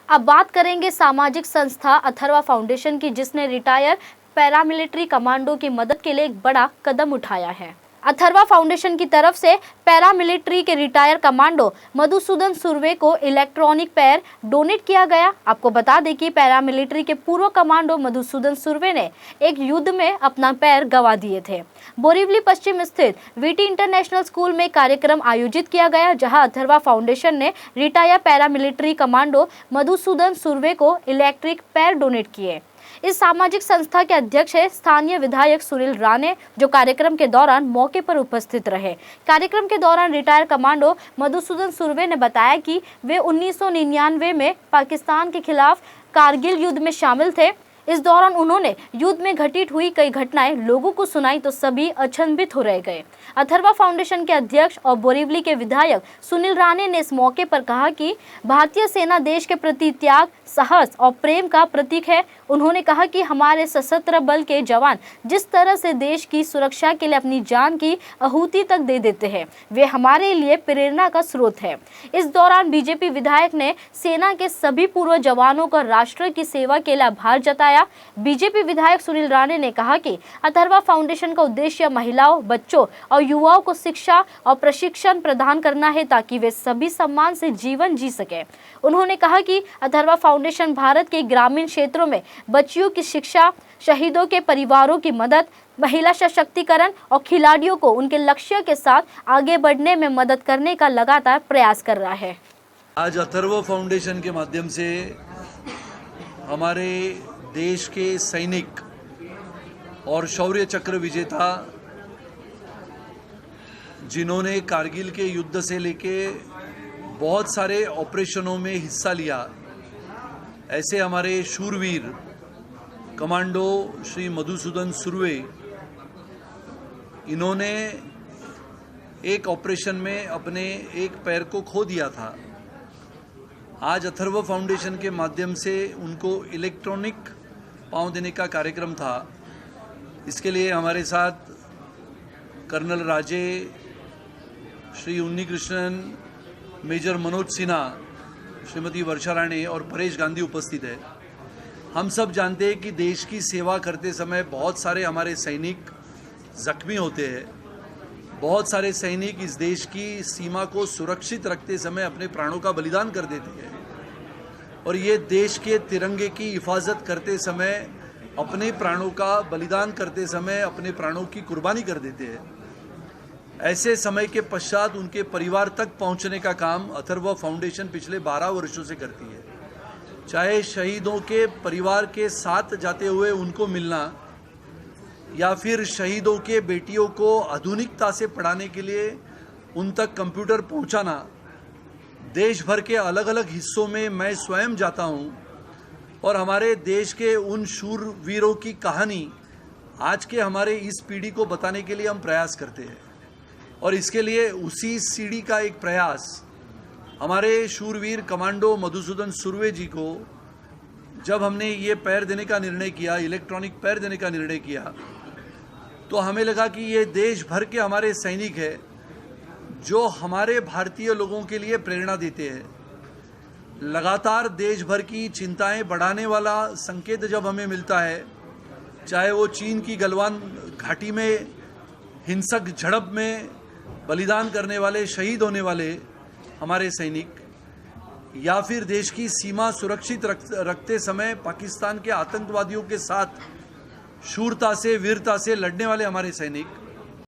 अब बात करेंगे सामाजिक संस्था अथर्वा फाउंडेशन की, जिसने रिटायर पैरामिलिट्री कमांडो की मदद के लिए एक बड़ा कदम उठाया है। अथर्वा फाउंडेशन की तरफ से पैरामिलिट्री के रिटायर कमांडो मधुसूदन सुर्वे को इलेक्ट्रॉनिक पैर डोनेट किया गया। आपको बता दें कि पैरामिलिट्री के पूर्व कमांडो मधुसूदन सुर्वे ने एक युद्ध में अपना पैर गंवा दिए थे। बोरीवली पश्चिम स्थित वीटी इंटरनेशनल स्कूल में कार्यक्रम आयोजित किया गया, जहां अथर्वा फाउंडेशन ने retire paramilitary commando Madhusudan Surve को इलेक्ट्रिक पैर डोनेट किए। इस सामाजिक संस्था के अध्यक्ष है स्थानीय विधायक सुनील राणे, जो कार्यक्रम के दौरान मौके पर उपस्थित रहे। कार्यक्रम के दौरान रिटायर कमांडो मधुसूदन सुर्वे ने बताया कि वे 1999 में पाकिस्तान के खिलाफ कारगिल युद्ध में शामिल थे। इस दौरान उन्होंने युद्ध में घटित हुई कई घटनाएं लोगों को सुनाई तो सभी अचंभित हो रह गए। अथर्वा फाउंडेशन के अध्यक्ष और बोरीवली के विधायक सुनील राणे ने इस मौके पर कहा कि भारतीय सेना देश के प्रति त्याग, साहस और प्रेम का प्रतीक है। उन्होंने कहा कि हमारे सशस्त्र बल के जवान जिस तरह से देश की सुरक्षा के लिए अपनी जान की आहुति तक दे देते हैं, वे हमारे लिए प्रेरणा का स्रोत है। इस दौरान बीजेपी विधायक ने सेना के सभी पूर्व जवानों का राष्ट्र की सेवा के लिए आभार जताया। बीजेपी विधायक सुनील राणे ने कहा कि अथर्वा फाउंडेशन का उद्देश्य महिलाओं, बच्चों और युवाओं को शिक्षा और प्रशिक्षण प्रदान करना है, ताकि वे सभी सम्मान से जीवन जी सके। उन्होंने कहा कि अथर्वा फाउंडेशन भारत के ग्रामीण क्षेत्रों में बच्चियों की शिक्षा, शहीदों के परिवारों की मदद, महिला सशक्तिकरण और खिलाड़ियों को उनके लक्ष्य के साथ आगे बढ़ने में मदद करने का लगातार प्रयास कर रहा है। आज अथर्वा फाउंडेशन के माध्यम से हमारे देश के सैनिक और शौर्य चक्र विजेता, जिन्होंने कारगिल के युद्ध से लेके बहुत सारे ऑपरेशनों में हिस्सा लिया, ऐसे हमारे शूरवीर कमांडो श्री मधुसूदन सुर्वे, इन्होंने एक ऑपरेशन में अपने एक पैर को खो दिया था। आज अथर्वा फाउंडेशन के माध्यम से उनको इलेक्ट्रॉनिक पाँव देने का कार्यक्रम था। इसके लिए हमारे साथ कर्नल राजे, श्री उन्नी कृष्णन, मेजर मनोज सिन्हा, श्रीमती वर्षा राणे और परेश गांधी उपस्थित है। हम सब जानते हैं कि देश की सेवा करते समय बहुत सारे हमारे सैनिक जख्मी होते हैं। बहुत सारे सैनिक इस देश की सीमा को सुरक्षित रखते समय अपने प्राणों का बलिदान कर देते हैं, और ये देश के तिरंगे की हिफाजत करते समय, अपने प्राणों का बलिदान करते समय अपने प्राणों की कुर्बानी कर देते हैं। ऐसे समय के पश्चात उनके परिवार तक पहुंचने का काम अथर्वा फाउंडेशन पिछले 12 वर्षों से करती है। चाहे शहीदों के परिवार के साथ जाते हुए उनको मिलना, या फिर शहीदों के बेटियों को आधुनिकता से पढ़ाने के लिए उन तक कंप्यूटर पहुंचाना। देश भर के अलग अलग हिस्सों में मैं स्वयं जाता हूं और हमारे देश के उन शूरवीरों की कहानी आज के हमारे इस पीढ़ी को बताने के लिए हम प्रयास करते हैं। और इसके लिए उसी सीढ़ी का एक प्रयास हमारे शूरवीर कमांडो मधुसूदन सुर्वे जी को, जब हमने ये पैर देने का निर्णय किया, इलेक्ट्रॉनिक पैर देने का निर्णय किया, तो हमें लगा कि ये देश भर के हमारे सैनिक हैं जो हमारे भारतीय लोगों के लिए प्रेरणा देते हैं। लगातार देश भर की चिंताएं बढ़ाने वाला संकेत जब हमें मिलता है, चाहे वो चीन की गलवान घाटी में हिंसक झड़प में बलिदान करने वाले, शहीद होने वाले हमारे सैनिक, या फिर देश की सीमा सुरक्षित रखते समय पाकिस्तान के आतंकवादियों के साथ शूरता से, वीरता से लड़ने वाले हमारे सैनिक,